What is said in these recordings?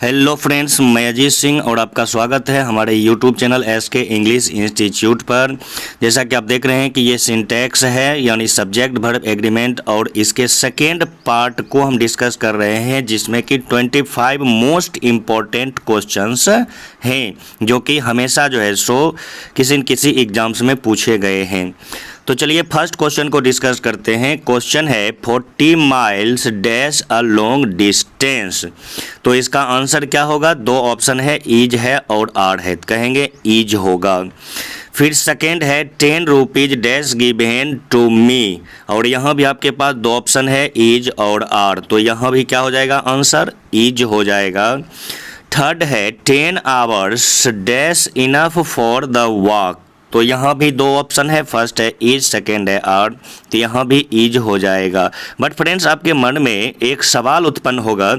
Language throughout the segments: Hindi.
हेलो फ्रेंड्स, मैं अजीत सिंह और आपका स्वागत है हमारे YouTube channel SK English institute पर। जैसा कि आप देख रहे हैं कि ये सिंटैक्स है, यानी सब्जेक्ट वर्ब एग्रीमेंट, और इसके सेकेंड पार्ट को हम डिस्कस कर रहे हैं, जिसमें कि 25 मोस्ट इम्पॉर्टेंट क्वेश्चंस हैं जो कि हमेशा जो है सो किसी न किसी एग्जाम्स में पूछे गए हैं। तो चलिए फर्स्ट क्वेश्चन को डिस्कस करते हैं। क्वेश्चन है 40 miles dash a long distance. तो इसका आंसर क्या होगा? दो ऑप्शन है, ईज है और आर है, कहेंगे ईज होगा। फिर सेकेंड है 10 rupees dash given to me, और यहाँ भी आपके पास दो ऑप्शन है, ईज और आर, तो यहाँ भी क्या हो जाएगा? आंसर ईज हो जाएगा। थर्ड है 10 hours dash enough for the walk, तो यहाँ भी दो ऑप्शन है, फर्स्ट है ईज, सेकेंड है आर, तो यहाँ भी ईज हो जाएगा। बट फ्रेंड्स, आपके मन में एक सवाल उत्पन्न होगा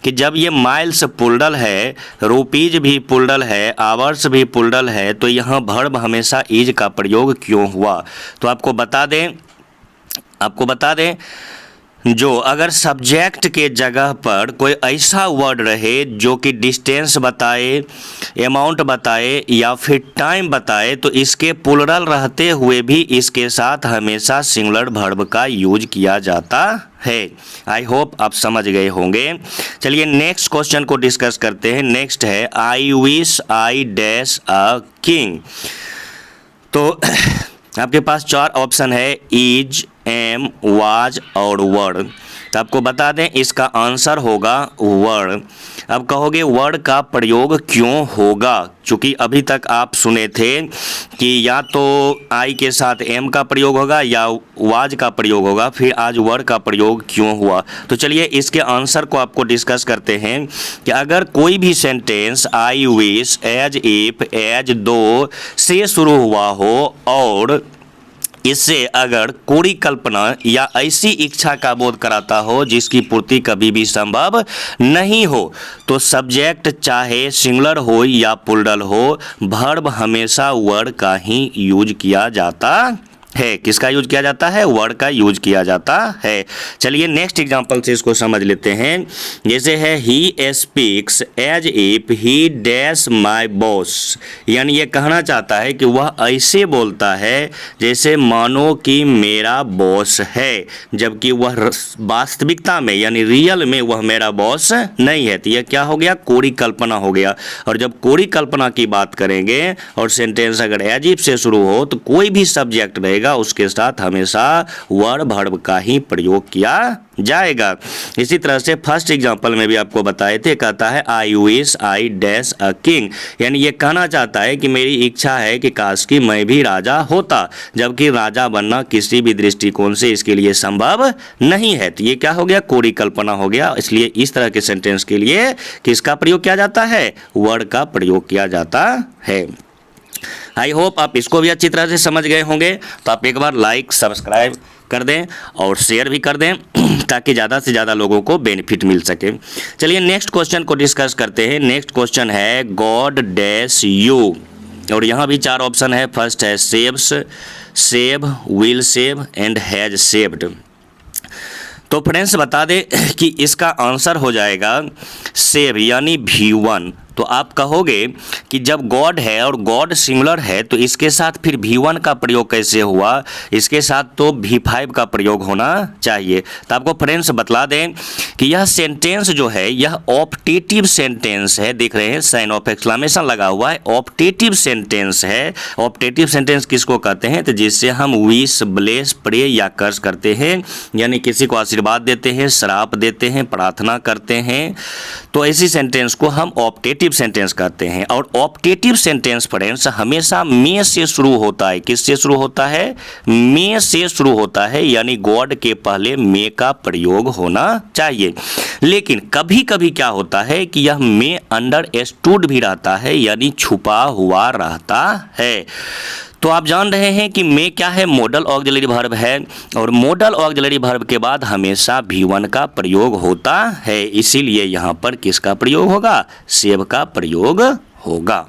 कि जब ये माइल्स पुल्डल है, रुपीज भी पुल्डल है, आवर्स भी पुल्डल है, तो यहाँ वर्ब हमेशा ईज का प्रयोग क्यों हुआ? तो आपको बता दें जो अगर सब्जेक्ट के जगह पर कोई ऐसा वर्ड रहे जो कि डिस्टेंस बताए, अमाउंट बताए या फिर टाइम बताए, तो इसके प्लुरल रहते हुए भी इसके साथ हमेशा सिंगुलर वर्ब का यूज किया जाता है। आई होप आप समझ गए होंगे। चलिए नेक्स्ट क्वेश्चन को डिस्कस करते हैं। नेक्स्ट है I wish I dash a king. तो आपके पास चार ऑप्शन है, इज, एम, वाज और वर्ड। तो आपको बता दें इसका आंसर होगा वर्ड। अब कहोगे वर्ड का प्रयोग क्यों होगा? चूँकि अभी तक आप सुने थे कि या तो आई के साथ एम का प्रयोग होगा या वाज का प्रयोग होगा, फिर आज वर्ड का प्रयोग क्यों हुआ? तो चलिए इसके आंसर को आपको डिस्कस करते हैं कि अगर कोई भी sentence I wish, as if, as दो से शुरू हुआ हो और इससे अगर कोई कल्पना या ऐसी इच्छा का बोध कराता हो जिसकी पूर्ति कभी भी संभव नहीं हो, तो सब्जेक्ट चाहे सिंगुलर हो या प्लुरल हो, वर्ब हमेशा वर्ड का ही यूज किया जाता है। किसका यूज किया जाता है? वर्ड का यूज किया जाता है। चलिए नेक्स्ट एग्जांपल से इसको समझ लेते हैं। जैसे है he speaks as if he dash my boss, यानी ये कहना चाहता है कि वह ऐसे बोलता है जैसे मानो कि मेरा बॉस है, जबकि वह वास्तविकता में यानी रियल में वह मेरा बॉस नहीं है। तो यह क्या हो गया? कोरी कल्पना हो गया। और जब कोरी कल्पना की बात करेंगे और सेंटेंस अगर एज इफ से शुरू हो, तो कोई भी सब्जेक्ट रहेगा उसके साथ हमेशा वर्ब वर्ब का ही प्रयोग किया जाएगा। इसी तरह से फर्स्ट एग्जांपल में भी आपको बताए थे, कहता है I wish I dash a king, यानी ये कहना चाहता है कि मेरी इच्छा है कि काश कि मैं भी राजा होता, जबकि राजा बनना किसी भी दृष्टिकोण से इसके लिए संभव नहीं है। तो ये क्या हो गया? कोरी कल्पना हो गया। इसलिए इस तरह के सेंटेंस के लिए किसका प्रयोग किया जाता है? वर्ड का प्रयोग किया जाता है। आई होप आप इसको भी अच्छी तरह से समझ गए होंगे। तो आप एक बार लाइक, सब्सक्राइब कर दें और शेयर भी कर दें ताकि ज़्यादा से ज़्यादा लोगों को बेनिफिट मिल सके। चलिए नेक्स्ट क्वेश्चन को डिस्कस करते हैं। नेक्स्ट क्वेश्चन है गॉड डैश यू, और यहाँ भी चार ऑप्शन है। फर्स्ट है saves, save, will save and has saved. तो फ्रेंड्स बता दें कि इसका आंसर हो जाएगा सेव, यानी V1। तो आप कहोगे कि जब गॉड है और गॉड सिंगुलर है तो इसके साथ फिर V1 का प्रयोग कैसे हुआ? इसके साथ तो V5 का प्रयोग होना चाहिए। तो आपको फ्रेंड्स बतला दें कि यह सेंटेंस जो है यह ऑप्टेटिव सेंटेंस है। देख रहे हैं साइन ऑफ एक्सक्लेमेशन लगा हुआ है, ऑप्टेटिव सेंटेंस है। ऑप्टेटिव सेंटेंस किसको कहते हैं? तो जिससे हम विश, ब्लेस, प्रे या कर्स करते हैं, यानी किसी को आशीर्वाद देते हैं, श्राप देते हैं, प्रार्थना करते हैं, तो ऐसी सेंटेंस को हम ऑप्टेटिव सेंटेंस कहते हैं। और ऑप्टेटिव सेंटेंस फ्रेंड्स हमेशा में से शुरू होता है। किससे शुरू होता है? में से शुरू होता है, यानी गॉड के पहले में का प्रयोग होना चाहिए। लेकिन कभी कभी क्या होता है कि यह में अंडर स्टूड भी रहता है, यानी छुपा हुआ रहता है। तो आप जान रहे हैं कि में क्या है? मॉडल ऑक्सिलरी वर्ब है, और मॉडल ऑक्सिलरी वर्ब के बाद हमेशा V1 का प्रयोग होता है। इसीलिए यहाँ पर किसका प्रयोग होगा? सेव का प्रयोग होगा।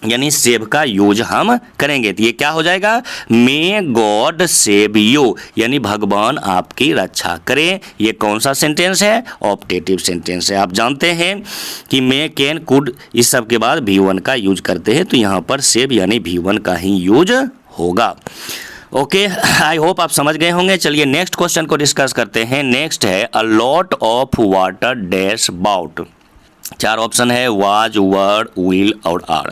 यानी सेव का यूज हम करेंगे। तो ये क्या हो जाएगा, मे गॉड सेव यू, यानी भगवान आपकी रक्षा करे। ये कौन सा सेंटेंस है, ऑप्टेटिव सेंटेंस है। आप जानते हैं कि मे, कैन, कुड इस सब के बाद V1 का यूज करते हैं, तो यहाँ पर सेव यानी V1 का ही यूज होगा। ओके, आई होप आप समझ गए होंगे। चलिए नेक्स्ट क्वेश्चन को डिस्कस करते हैं। नेक्स्ट है a lot of water dash bought. 4 option है, वाज, वर, विल और आर।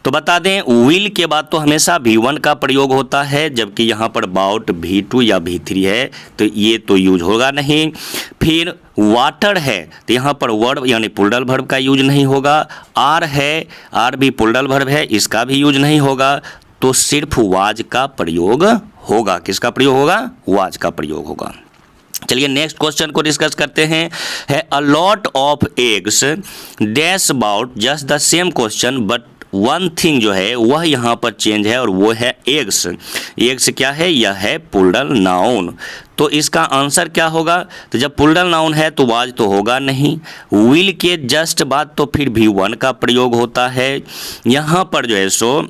तो बता दें, विल के बाद तो हमेशा V1 का प्रयोग होता है, जबकि यहाँ पर बाउट V2 या V3 है, तो ये तो यूज होगा नहीं। फिर वाटर है तो यहाँ पर वर्ब यानी प्लूरल वर्ब का यूज नहीं होगा। आर है, आर भी प्लूरल वर्ब है, इसका भी यूज नहीं होगा। तो सिर्फ वाज का प्रयोग होगा। किसका प्रयोग होगा, वाज का प्रयोग होगा। चलिए नेक्स्ट क्वेश्चन को डिस्कस करते हैं। है a lot of eggs dash about just the same question but one thing जो है वह यहाँ पर चेंज है, और वो है एग्स। एग्स क्या है, यह है प्लूरल नाउन। तो इसका आंसर क्या होगा, तो जब प्लूरल नाउन है तो वाज तो होगा नहीं। विल के जस्ट बाद तो फिर V1 का प्रयोग होता है। यहाँ पर जो है सो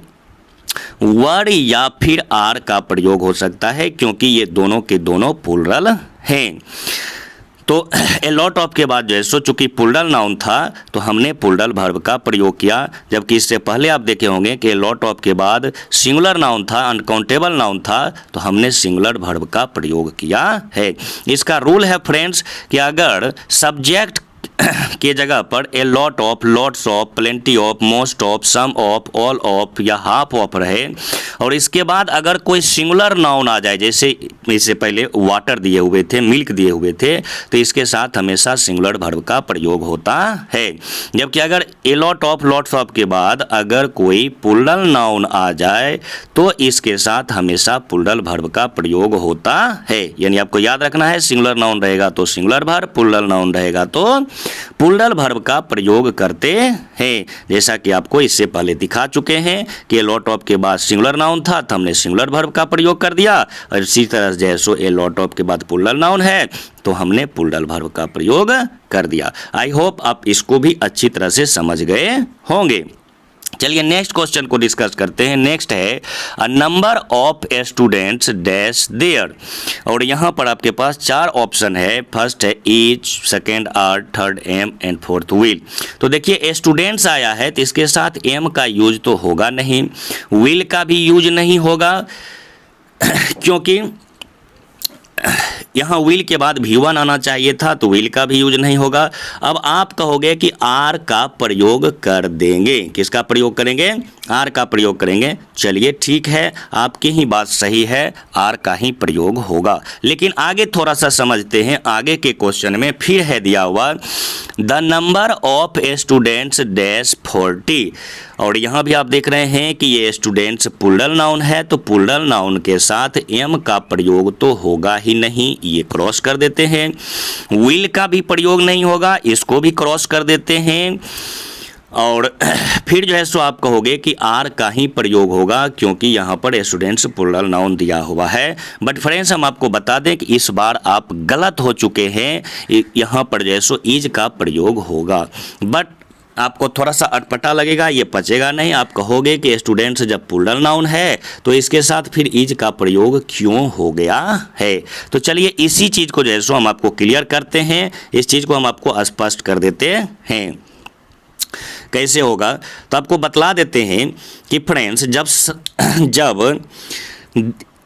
वर या फिर आर का प्रयोग हो सकता है, क्योंकि ये दोनों के दोनों प्लूरल हैं। तो ए लॉट ऑफ के बाद जो है सो चूंकि प्लूरल नाउन था तो हमने प्लूरल वर्ब का प्रयोग किया, जबकि इससे पहले आप देखे होंगे कि लॉट ऑफ के बाद सिंगुलर नाउन था, अनकाउंटेबल नाउन था, तो हमने सिंगुलर वर्ब का प्रयोग किया है। इसका रूल है फ्रेंड्स कि अगर सब्जेक्ट के जगह पर a lot of, lots of, plenty of, most of, some of, all of या हाफ ऑफ रहे, और इसके बाद अगर कोई सिंगुलर नाउन आ जाए, जैसे इससे पहले वाटर दिए हुए थे, मिल्क दिए हुए थे, तो इसके साथ हमेशा सिंगुलर वर्ब का प्रयोग होता है। जबकि अगर ए लॉट ऑफ, लॉट्स ऑफ के बाद अगर कोई प्लूरल नाउन आ जाए तो इसके साथ हमेशा प्लूरल वर्ब का प्रयोग होता है। यानी आपको याद रखना है, सिंगुलर नाउन रहेगा तो सिंगुलर वर्ब, प्लूरल नाउन रहेगा तो प्लूरल वर्ब का प्रयोग करते हैं। जैसा कि आपको इससे पहले दिखा चुके हैं कि लॉट ऑफ के बाद सिंगुलर नाउन था तो हमने सिंगुलर वर्ब का प्रयोग कर दिया, और इसी तरह जैसो ए लॉट ऑफ के बाद प्लूरल नाउन है तो हमने प्लूरल वर्ब का प्रयोग कर दिया। आई होप आप इसको भी अच्छी तरह से समझ गए होंगे। चलिए नेक्स्ट क्वेश्चन को डिस्कस करते हैं। नेक्स्ट है a number of students dash there, और यहाँ पर आपके पास 4 ऑप्शन है। फर्स्ट है each, second are, third am and fourth will. तो देखिए स्टूडेंट्स आया है तो इसके साथ एम का यूज तो होगा नहीं, विल का भी यूज नहीं होगा, क्योंकि यहाँ विल के बाद V1 आना चाहिए था, तो विल का भी यूज नहीं होगा। अब आप कहोगे कि आर का प्रयोग कर देंगे। किसका प्रयोग करेंगे, आर का प्रयोग करेंगे। चलिए ठीक है, आपकी ही बात सही है, आर का ही प्रयोग होगा। लेकिन आगे थोड़ा सा समझते हैं। आगे के क्वेश्चन में फिर है दिया हुआ the number of students dash 40, और यहाँ भी आप देख रहे हैं कि ये स्टूडेंट्स प्लूरल नाउन है, तो प्लूरल नाउन के साथ एम का प्रयोग तो होगा ही नहीं, ये क्रॉस कर देते हैं। विल का भी प्रयोग नहीं होगा, इसको भी क्रॉस कर देते हैं। और फिर जो है सो आप कहोगे कि आर का ही प्रयोग होगा, क्योंकि यहाँ पर स्टूडेंट्स प्लूरल नाउन दिया हुआ है। बट फ्रेंड्स हम आपको बता दें कि इस बार आप गलत हो चुके हैं। यहाँ पर जो है सो इज का प्रयोग होगा, बट आपको थोड़ा सा अटपटा लगेगा, ये पचेगा नहीं। आप कहोगे कि स्टूडेंट्स जब प्लूरल नाउन है तो इसके साथ फिर इज का प्रयोग क्यों हो गया है। तो चलिए इसी चीज़ को जो है सो हम आपको क्लियर करते हैं, इस चीज़ को हम आपको स्पष्ट कर देते हैं। कैसे होगा तो आपको बतला देते हैं कि फ्रेंड्स जब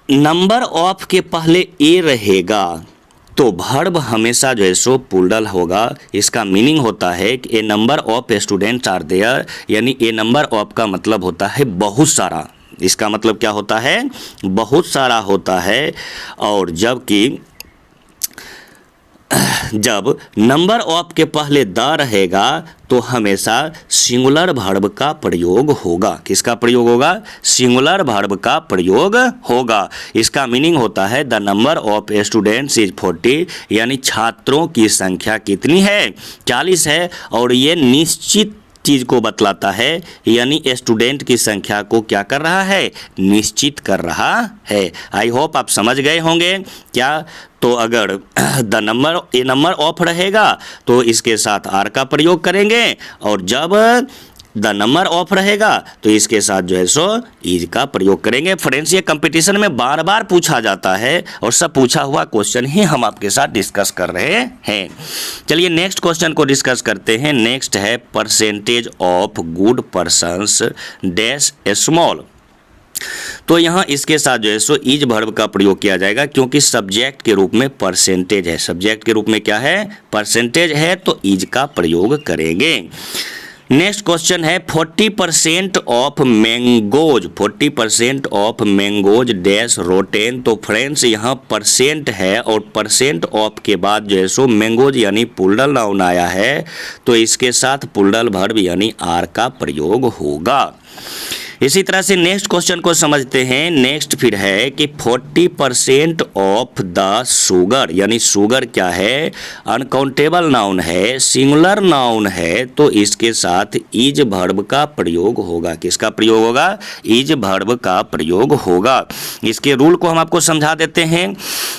नंबर ऑफ के पहले ए रहेगा तो वर्ब हमेशा जो है सो प्लूरल होगा। इसका मीनिंग होता है कि a number of students are there, यानी ए नंबर ऑफ का मतलब होता है बहुत सारा। इसका मतलब क्या होता है, बहुत सारा होता है। और जब नंबर ऑफ के पहले द रहेगा तो हमेशा सिंगुलर वर्ब का प्रयोग होगा। किसका प्रयोग होगा, सिंगुलर वर्ब का प्रयोग होगा। इसका मीनिंग होता है the number of students is 40, यानी छात्रों की संख्या कितनी है, 40 है। और ये निश्चित चीज़ को बतलाता है, यानी स्टूडेंट की संख्या को क्या कर रहा है, निश्चित कर रहा है। आई होप आप समझ गए होंगे क्या। तो अगर the number A number of रहेगा तो इसके साथ आर का प्रयोग करेंगे, और जब द नंबर ऑफ रहेगा तो इसके साथ जो है सो इज का प्रयोग करेंगे। फ्रेंड्स, ये कंपटीशन में बार बार पूछा जाता है और सब पूछा हुआ क्वेश्चन ही हम आपके साथ डिस्कस कर रहे हैं। चलिए नेक्स्ट क्वेश्चन को डिस्कस करते हैं। नेक्स्ट है percentage of good persons dash small. तो यहाँ इसके साथ जो है सो इज वर्ब का प्रयोग किया जाएगा, क्योंकि सब्जेक्ट के रूप में परसेंटेज है। सब्जेक्ट के रूप में क्या है? परसेंटेज है, तो इज का प्रयोग करेंगे। नेक्स्ट क्वेश्चन है 40% of mangoes, 40% of mangoes dash rotten. तो फ्रेंड्स यहाँ परसेंट है और परसेंट ऑफ के बाद जो है सो मैंगोज यानी प्लूरल नाउन आया है, तो इसके साथ प्लूरल वर्ब यानी आर का प्रयोग होगा। इसी तरह से नेक्स्ट क्वेश्चन को समझते हैं। नेक्स्ट फिर है कि 40% ऑफ द शुगर, यानी शुगर क्या है? अनकाउंटेबल नाउन है, सिंगुलर नाउन है, तो इसके साथ इज वर्ब का प्रयोग होगा। किसका प्रयोग होगा? इज वर्ब का प्रयोग होगा। इसके रूल को हम आपको समझा देते हैं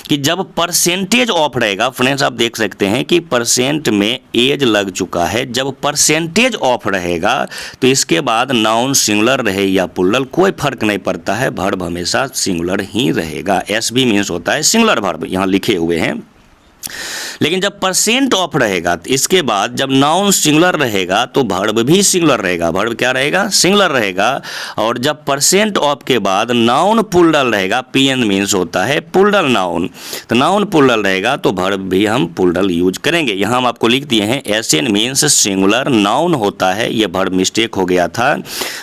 कि जब परसेंटेज ऑफ रहेगा, फ्रेंड्स आप देख सकते हैं कि परसेंट में एज लग चुका है। जब परसेंटेज ऑफ रहेगा तो इसके बाद नाउन सिंगुलर रहे या प्लूरल कोई फर्क नहीं पड़ता है, वर्ब हमेशा सिंगुलर ही रहेगा। एस बी मीन्स होता है सिंगुलर वर्ब, यहाँ लिखे हुए हैं। लेकिन जब परसेंट ऑफ रहेगा तो इसके बाद जब नाउन सिंगुलर रहेगा तो वर्ब भी सिंगुलर रहेगा। वर्ब क्या रहेगा? सिंगुलर रहेगा। और जब परसेंट ऑफ के बाद नाउन प्लूरल रहेगा, पीएन मीन्स होता है प्लूरल नाउन, तो नाउन प्लूरल रहेगा तो वर्ब भी हम प्लूरल यूज करेंगे। यहाँ हम आपको लिख दिए हैं एसएन मीन्स सिंगुलर नाउन होता है, ये वर्ब मिस्टेक हो गया था।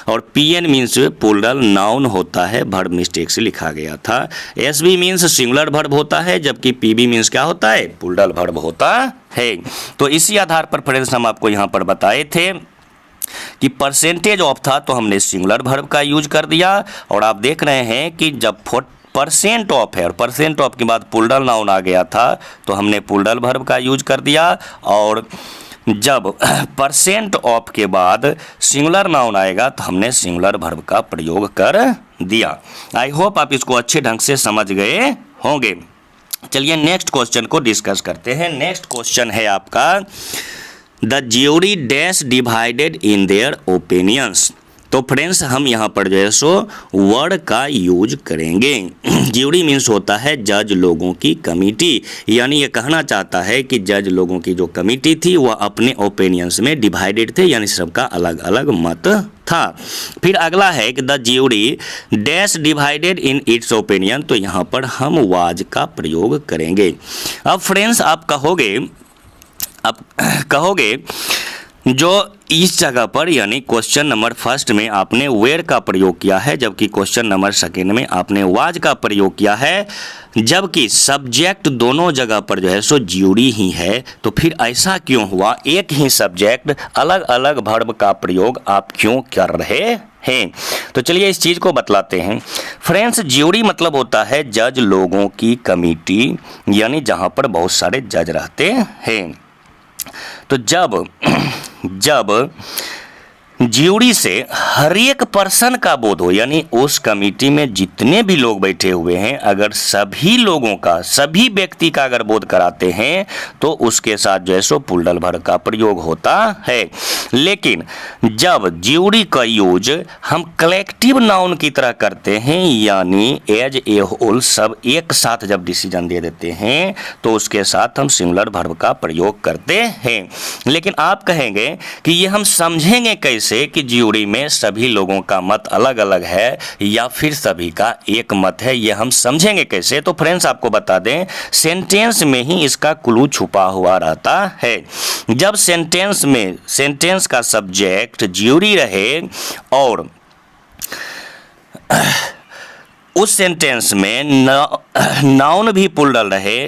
और पीएन मीन्स प्लूरल नाउन होता है, वर्ब मिस्टेक से लिखा गया था। एसबी मीन्स सिंगुलर वर्ब होता है, जबकि पीबी मीन्स क्या होता है? प्लूरल वर्ब होता है। तो इसी आधार पर फ्रेंड्स हम आपको यहाँ पर बताए थे कि परसेंटेज ऑफ था तो हमने सिंगुलर वर्ब का यूज कर दिया। और आप देख रहे हैं कि जब परसेंट ऑफ है और परसेंट ऑफ के बाद प्लूरल नाउन आ गया था तो हमने प्लूरल वर्ब का यूज कर दिया। और जब परसेंट ऑफ के बाद सिंगुलर नाउन आएगा तो हमने सिंगुलर वर्ब का प्रयोग कर दिया। आई होप आप इसको अच्छे ढंग से समझ गए होंगे। चलिए नेक्स्ट क्वेश्चन को डिस्कस करते हैं। नेक्स्ट क्वेश्चन है आपका the jury dash divided in their opinions. तो फ्रेंड्स हम यहाँ पर जो है सो वर्ड का यूज करेंगे। ज्यूरी मीन्स होता है जज लोगों की कमिटी, यानी ये कहना चाहता है कि जज लोगों की जो कमिटी थी वह अपने ओपिनियंस में डिवाइडेड थे, यानी सबका अलग अलग मत था। फिर अगला है कि the jury dash divided in its opinion, तो यहाँ पर हम वाज का प्रयोग करेंगे। अब फ्रेंड्स आप कहोगे जो इस जगह पर यानी क्वेश्चन नंबर फर्स्ट में आपने वेयर का प्रयोग किया है, जबकि क्वेश्चन नंबर सेकेंड में आपने वाज का प्रयोग किया है, जबकि सब्जेक्ट दोनों जगह पर जो है सो ज्यूरी ही है। तो फिर ऐसा क्यों हुआ? एक ही सब्जेक्ट अलग अलग वर्ब का प्रयोग आप क्यों कर रहे हैं? तो चलिए इस चीज़ को बतलाते हैं। फ्रेंड्स, ज्यूरी मतलब होता है जज लोगों की कमिटी, यानी जहाँ पर बहुत सारे जज रहते हैं। तो जब ज्यूरी से हर एक पर्सन का बोध हो, यानी उस कमिटी में जितने भी लोग बैठे हुए हैं अगर सभी लोगों का, सभी व्यक्ति का अगर बोध कराते हैं तो उसके साथ जो है सो प्लूरल वर्ब का प्रयोग होता है। लेकिन जब ज्यूरी का यूज हम कलेक्टिव नाउन की तरह करते हैं, यानी एज ए होल सब एक साथ जब डिसीजन दे देते हैं तो उसके साथ हम सिंगुलर वर्ब का प्रयोग करते हैं। लेकिन आप कहेंगे कि ये हम समझेंगे कैसे कि ज्यूरी में सभी लोगों का मत अलग अलग है या फिर सभी का एक मत है? ये हम समझेंगे कैसे? तो फ्रेंड्स आपको बता दें, सेंटेंस में ही इसका क्लू छुपा हुआ रहता है। जब सेंटेंस का सब्जेक्ट ज्यूरी रहे और उस सेंटेंस में नाउन भी प्लूरल रहे,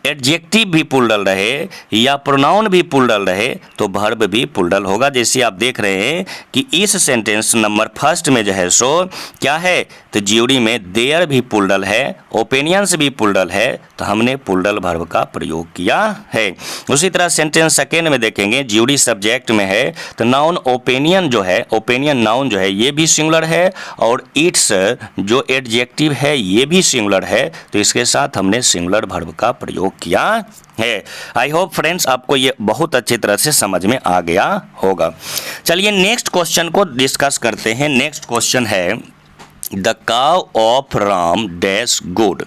एडजेक्टिव भी प्लूरल रहे या प्रोनाउन भी प्लूरल रहे, तो वर्ब भी प्लूरल होगा। जैसे आप देख रहे हैं कि इस सेंटेंस नंबर फर्स्ट में जो है सो क्या है, तो ज्यूरी में देयर भी प्लूरल है, ओपिनियंस भी प्लूरल है, तो हमने प्लूरल वर्ब का प्रयोग किया है। उसी तरह सेंटेंस सेकेंड में देखेंगे, ज्यूरी सब्जेक्ट में है तो नाउन ओपिनियन जो है, ओपिनियन नाउन जो है ये भी सिंगुलर है और इट्स जो एडजेक्टिव है ये भी सिंगुलर है, तो इसके साथ हमने सिंगुलर वर्ब का प्रयोग किया है। आई होप फ्रेंड्स आपको ये बहुत अच्छी तरह से समझ में आ गया होगा। चलिए नेक्स्ट क्वेश्चन को डिस्कस करते हैं। नेक्स्ट क्वेश्चन है the cow of Ram dash good.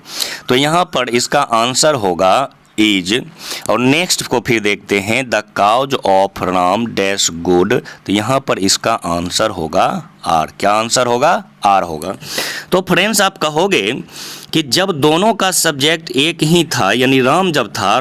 तो यहाँ पर इसका आंसर होगा इज। और नेक्स्ट को फिर देखते हैं the cows of Ram dash good. तो यहाँ पर इसका आंसर होगा आर। क्या आंसर होगा? आर होगा। तो फ्रेंड्स आप कहोगे कि जब दोनों का सब्जेक्ट एक ही था, यानी राम जब था,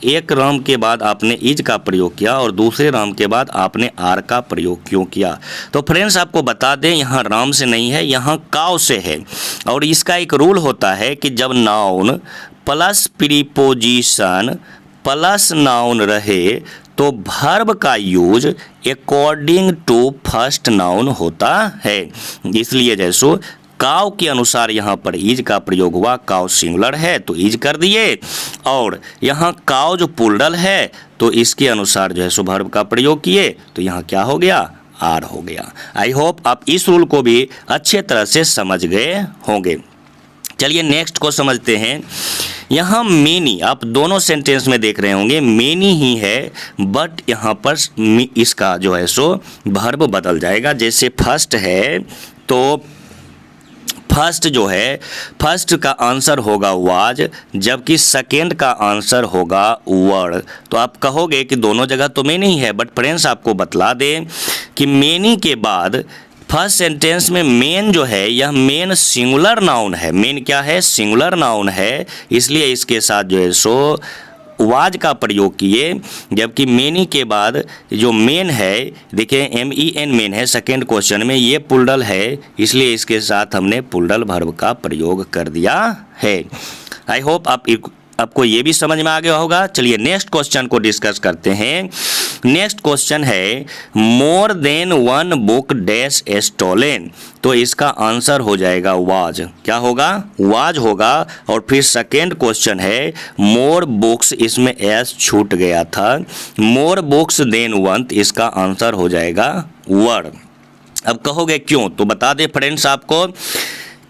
एक राम के बाद आपने इज का प्रयोग किया और दूसरे राम के बाद आपने आर का प्रयोग क्यों किया? तो फ्रेंड्स आपको बता दें यहाँ राम से नहीं है, यहाँ काव से है। और इसका एक रूल होता है कि जब noun plus preposition plus noun रहे तो वर्ब का use according to first noun होता है। इसलिए जैसो काव के अनुसार यहाँ पर इज का प्रयोग हुआ। काव सिंगुलर है तो इज कर दिए, और यहाँ काव जो प्लूरल है तो इसके अनुसार जो है सो वर्ब का प्रयोग किए, तो यहाँ क्या हो गया? आर हो गया। आई होप आप इस रूल को भी अच्छे तरह से समझ गए होंगे। चलिए नेक्स्ट को समझते हैं। यहाँ मेनी आप दोनों सेंटेंस में देख रहे होंगे, मेनी ही है, बट यहाँ पर इसका जो है सो वर्ब बदल जाएगा। जैसे फर्स्ट है तो फर्स्ट जो है, फर्स्ट का आंसर होगा वाज, जबकि सेकेंड का आंसर होगा वर। तो आप कहोगे कि दोनों जगह तो मेनी है, बट फ्रेंड्स आपको बतला दें कि मेनी के बाद फर्स्ट सेंटेंस में मेन जो है यह मेन सिंगुलर नाउन है। मेन क्या है? सिंगुलर नाउन है, इसलिए इसके साथ जो है सो वाज का प्रयोग किए। जबकि मेनी के बाद जो मेन है, देखिए MEN मेन है सेकेंड क्वेश्चन में, ये प्लूरल है, इसलिए इसके साथ हमने प्लूरल वर्ब का प्रयोग कर दिया है। आई होप आपको ये भी समझ में आ गया होगा। चलिए नेक्स्ट क्वेश्चन को डिस्कस करते हैं। नेक्स्ट क्वेश्चन है more than one book dash stolen. तो इसका आंसर हो जाएगा वाज। क्या होगा? वाज होगा। और फिर सेकेंड क्वेश्चन है मोर बुक्स, इसमें एस छूट गया था, मोर बुक्स देन वन, इसका आंसर हो जाएगा वर। अब कहोगे क्यों? तो बता दे फ्रेंड्स आपको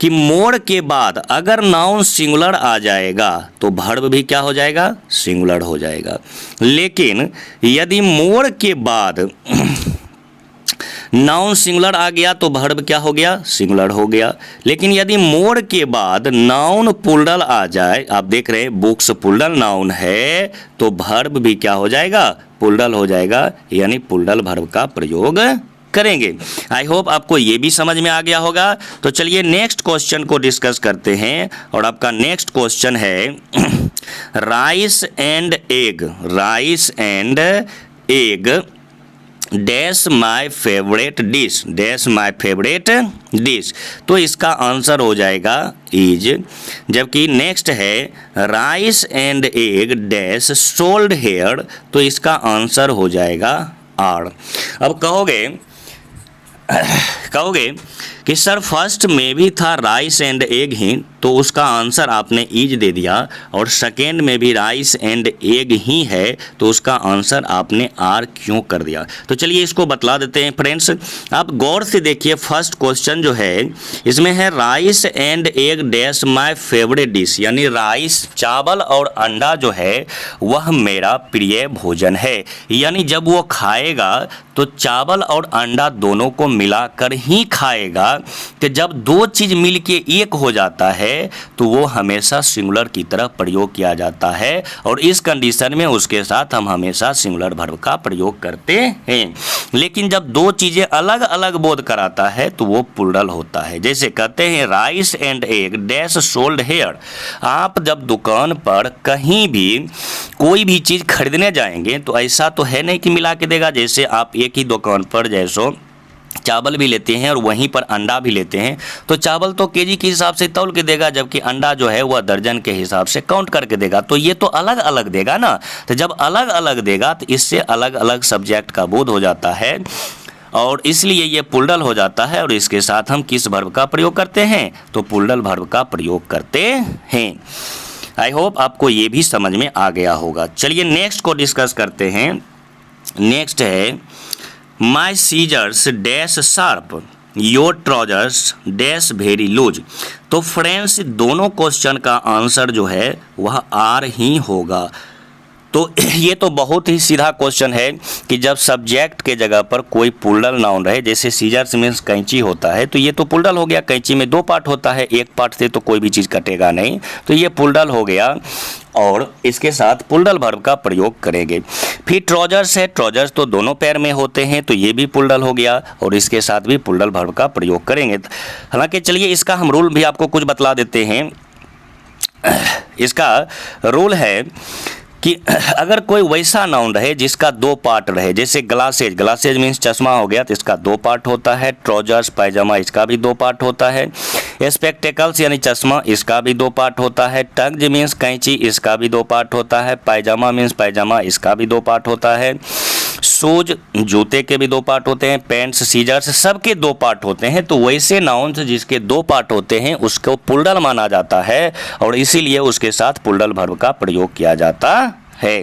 कि मोर के बाद अगर नाउन सिंगुलर आ जाएगा तो वर्ब भी क्या हो जाएगा? सिंगुलर हो जाएगा। लेकिन यदि मोर के बाद नाउन सिंगुलर आ गया तो वर्ब क्या हो गया? सिंगुलर हो गया। लेकिन यदि मोर के बाद नाउन प्लूरल आ जाए, आप देख रहे हैं बुक्स प्लूरल नाउन है, तो वर्ब भी क्या हो जाएगा? प्लूरल हो जाएगा, यानी प्लूरल वर्ब का प्रयोग करेंगे। आई होप आपको ये भी समझ में आ गया होगा। तो चलिए नेक्स्ट क्वेश्चन को डिस्कस करते हैं। और आपका नेक्स्ट क्वेश्चन है rice and egg. Rice and egg dash my favourite dish. Dash my favourite dish. तो इसका आंसर हो जाएगा इज। जबकि नेक्स्ट है rice and egg dash sold here. तो इसका आंसर हो जाएगा आर। अब कहोगे कि सर फर्स्ट में भी था राइस एंड एग ही, तो उसका आंसर आपने इज दे दिया, और सेकेंड में भी राइस एंड एग ही है तो उसका आंसर आपने आर क्यों कर दिया? तो चलिए इसको बतला देते हैं फ्रेंड्स। आप गौर से देखिए, फर्स्ट क्वेश्चन जो है इसमें है rice and egg dash my favourite dish, यानी राइस चावल और अंडा जो है वह मेरा प्रिय भोजन है। यानी जब वो खाएगा तो चावल और अंडा दोनों को मिलाकर ही खाएगा। कि जब दो चीज मिलके एक हो जाता है तो वो हमेशा सिंगुलर की तरफ प्रयोग किया जाता है, और इस कंडीशन में उसके साथ हम हमेशा सिंगुलर वर्ब का प्रयोग करते हैं। लेकिन जब दो चीजें अलग अलग बोध कराता है तो वो प्लूरल होता है। जैसे कहते हैं rice and egg dash sold here. आप जब दुकान पर कहीं भी कोई भी चीज खरीदने जाएंगे तो ऐसा तो है नहीं कि मिला के देगा। जैसे आप एक ही दुकान पर जैसो चावल भी लेते हैं और वहीं पर अंडा भी लेते हैं, तो चावल तो केजी के हिसाब से तौल के देगा, जबकि अंडा जो है वह दर्जन के हिसाब से काउंट करके देगा। तो ये तो अलग अलग देगा ना। तो जब अलग अलग देगा तो इससे अलग अलग सब्जेक्ट का बोध हो जाता है, और इसलिए ये प्लूरल हो जाता है। और इसके साथ हम किस वर्ब का प्रयोग करते हैं? तो प्लूरल वर्ब का प्रयोग करते हैं। आई होप आपको ये भी समझ में आ गया होगा। चलिए नेक्स्ट को डिस्कस करते हैं। नेक्स्ट है my scissors dash sharp your trousers dash very loose. तो फ्रेंड्स दोनों क्वेश्चन का आंसर जो है वह आर ही होगा। तो ये तो बहुत ही सीधा क्वेश्चन है कि जब सब्जेक्ट के जगह पर कोई पुल्डल नाउन रहे, जैसे सीजर्स मीन्स कैंची होता है, तो ये तो पुल्डल हो गया। कैंची में 2 पार्ट होता है, एक पार्ट से तो कोई भी चीज़ कटेगा नहीं, तो ये पुल्डल हो गया और इसके साथ पुल्डल वर्ब का प्रयोग करेंगे। फिर ट्राउजर्स है, ट्राउजर्स तो दोनों पैर में होते हैं, तो ये भी पुल्डल हो गया और इसके साथ भी पुल्डल वर्ब का प्रयोग करेंगे। हालांकि चलिए इसका हम रूल भी आपको कुछ बतला देते हैं। इसका रूल है कि अगर कोई वैसा नाउन रहे जिसका 2 पार्ट रहे, जैसे ग्लासेज, ग्लासेज मीन्स चश्मा हो गया तो इसका 2 पार्ट होता है। ट्राउजर्स पायजामा इसका भी 2 पार्ट होता है। स्पेक्टेकल्स यानी चश्मा इसका भी 2 पार्ट होता है। टग्स मीन्स कैंची इसका भी 2 पार्ट होता है। पायजामा मीन्स पायजामा इसका भी 2 पार्ट होता है। शूज जूते के भी 2 पार्ट होते हैं। पेंट्स सीजर्स सबके 2 पार्ट होते हैं। तो वैसे नाउन्स जिसके 2 पार्ट होते हैं उसको पुल्डल माना जाता है और इसीलिए उसके साथ पुल्डल वर्ब का प्रयोग किया जाता है।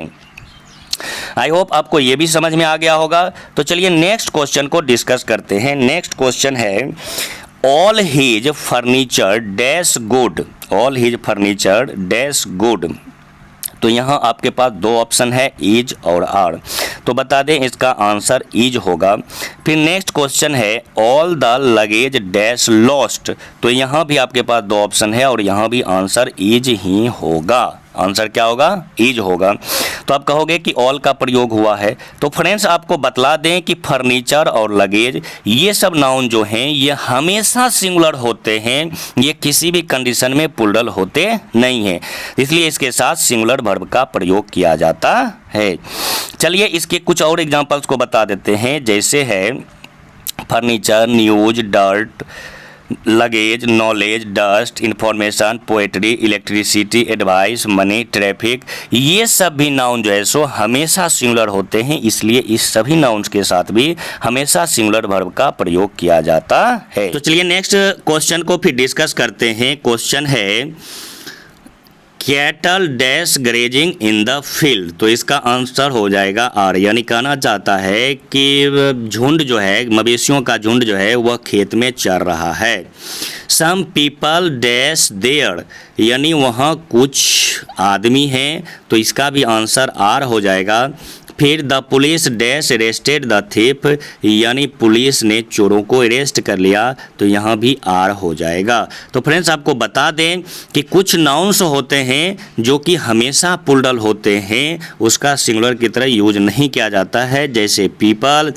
आई होप आपको ये भी समझ में आ गया होगा। तो चलिए नेक्स्ट क्वेश्चन को डिस्कस करते हैं। नेक्स्ट क्वेश्चन है all his furniture dash good, all his furniture dash good. तो यहाँ आपके पास 2 ऑप्शन है, इज और आर। तो बता दें इसका आंसर इज होगा। फिर नेक्स्ट क्वेश्चन है all the luggage dash lost. तो यहाँ भी आपके पास 2 ऑप्शन है और यहाँ भी आंसर इज ही होगा। आंसर क्या होगा? इज होगा। तो आप कहोगे कि ऑल का प्रयोग हुआ है। तो फ्रेंड्स आपको बतला दें कि फर्नीचर और लगेज ये सब नाउन जो हैं ये हमेशा सिंगुलर होते हैं, ये किसी भी कंडीशन में प्लूरल होते नहीं हैं, इसलिए इसके साथ सिंगुलर वर्ब का प्रयोग किया जाता है। चलिए इसके कुछ और एग्जांपल्स को बता देते हैं। जैसे है furniture, news, dirt, luggage, knowledge, dust, information, poetry, electricity, advice, money, traffic, ये सब भी नाउन जो है सो हमेशा सिंगुलर होते हैं, इसलिए इस सभी नाउन्स के साथ भी हमेशा सिंगुलर वर्ब का प्रयोग किया जाता है। तो चलिए नेक्स्ट क्वेश्चन को फिर डिस्कस करते हैं। क्वेश्चन है cattle dash grazing in the field. तो इसका आंसर हो जाएगा आर, यानी कहना चाहता है कि झुंड जो है, मवेशियों का झुंड जो है वह खेत में चर रहा है। सम पीपल डैश देयर, यानी वहाँ कुछ आदमी हैं, तो इसका भी आंसर आर हो जाएगा। फिर the police dash arrested the thief, यानी पुलिस ने चोरों को अरेस्ट कर लिया, तो यहाँ भी आर हो जाएगा। तो फ्रेंड्स आपको बता दें कि कुछ नाउन्स होते हैं जो कि हमेशा प्लूरल होते हैं, उसका सिंगुलर की तरह यूज नहीं किया जाता है। जैसे पीपल,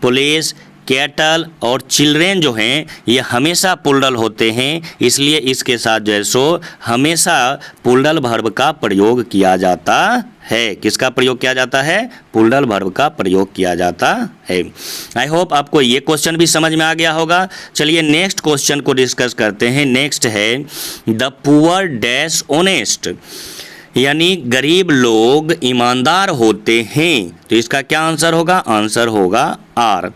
पुलिस, कैटल और चिल्ड्रेन जो हैं ये हमेशा प्लूरल होते हैं, इसलिए इसके साथ जो है सो हमेशा प्लूरल वर्ब का प्रयोग किया जाता है। किसका प्रयोग किया जाता है? प्लूरल वर्ब का प्रयोग किया जाता है। आई होप आपको ये क्वेश्चन भी समझ में आ गया होगा। चलिए नेक्स्ट क्वेश्चन को डिस्कस करते हैं। नेक्स्ट है द पुअर डैश ऑनेस्ट, यानी गरीब लोग ईमानदार होते हैं, तो इसका क्या आंसर होगा? आंसर होगा आर।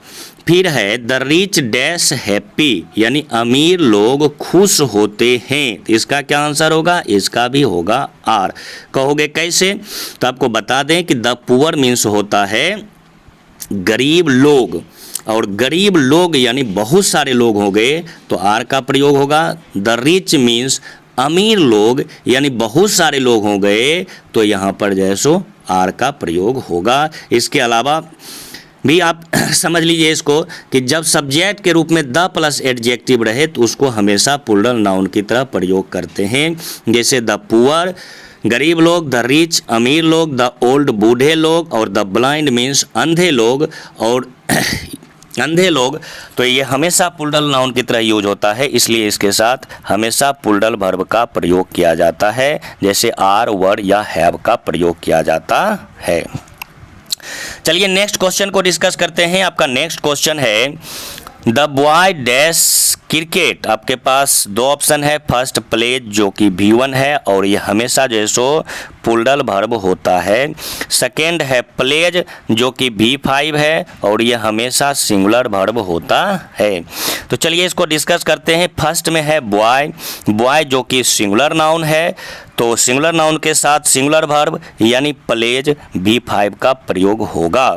फिर है द रिच डैश हैप्पी, यानी अमीर लोग खुश होते हैं, तो इसका क्या आंसर होगा? इसका भी होगा आर। कहोगे कैसे? तो आपको बता दें कि द पुअर मीन्स होता है गरीब लोग, और गरीब लोग यानी बहुत सारे लोग हो गए, तो आर का प्रयोग होगा। द रिच मीन्स अमीर लोग, यानी बहुत सारे लोग हो गए, तो यहाँ पर जो है सो आर का प्रयोग होगा। इसके अलावा भी आप समझ लीजिए इसको कि जब सब्जेक्ट के रूप में द प्लस एडजेक्टिव रहे तो उसको हमेशा प्लूरल नाउन की तरह प्रयोग करते हैं। जैसे द पुअर गरीब लोग, द रिच अमीर लोग, द ओल्ड बूढ़े लोग, और द ब्लाइंड मीन्स अंधे लोग, और अंधे लोग, तो ये हमेशा प्लूरल नाउन की तरह यूज होता है, इसलिए इसके साथ हमेशा प्लूरल वर्ब का प्रयोग किया जाता है, जैसे आर, वर या हैव का प्रयोग किया जाता है। चलिए नेक्स्ट क्वेश्चन को डिस्कस करते हैं। आपका नेक्स्ट क्वेश्चन है द बॉय डैश क्रिकेट। आपके पास 2 ऑप्शन है। फर्स्ट प्लेज जो कि V1 है और ये हमेशा जो है सो प्लूरल वर्ब होता है। सेकेंड है प्लेज जो कि V5 है और ये हमेशा सिंगुलर वर्ब होता है। तो चलिए इसको डिस्कस करते हैं। फर्स्ट में है बॉय, बॉय जो कि सिंगुलर नाउन है, तो सिंगुलर नाउन के साथ सिंगुलर वर्ब यानी प्लेज V5 का प्रयोग होगा।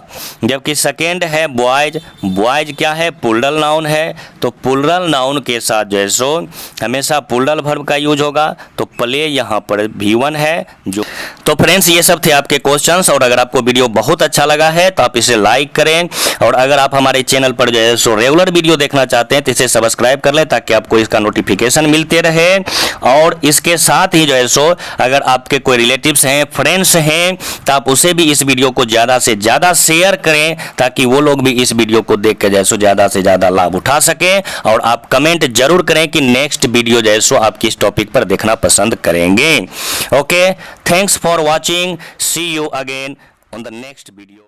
जबकि सेकेंड है बॉयज, बॉयज क्या है? प्लूरल नाउन है, तो प्लूरल नाउन के साथ जो है सो हमेशा प्लूरल वर्ब का यूज होगा। तो प्ले यहाँ पर V1 है जो। तो फ्रेंड्स ये सब थे आपके क्वेश्चंस, और अगर आपको वीडियो बहुत अच्छा लगा है तो आप इसे लाइक करें, और अगर आप हमारे चैनल पर जो है सो रेगुलर वीडियो देखना चाहते हैं तो इसे सब्सक्राइब कर लें ताकि आपको इसका नोटिफिकेशन मिलते रहे। और इसके साथ ही जो है सो अगर आपके कोई रिलेटिव्स हैं, फ्रेंड्स हैं, तो आप उसे भी इस वीडियो को ज़्यादा से ज़्यादा शेयर करें ताकि वो लोग भी इस वीडियो को देख के जो है सो ज़्यादा से ज़्यादा लाभ उठा सकें। और आप कमेंट जरूर करें कि नेक्स्ट वीडियो जो है सो आप किस टॉपिक पर देखना पसंद करेंगे। Okay, thanks for watching, see you again on the next video.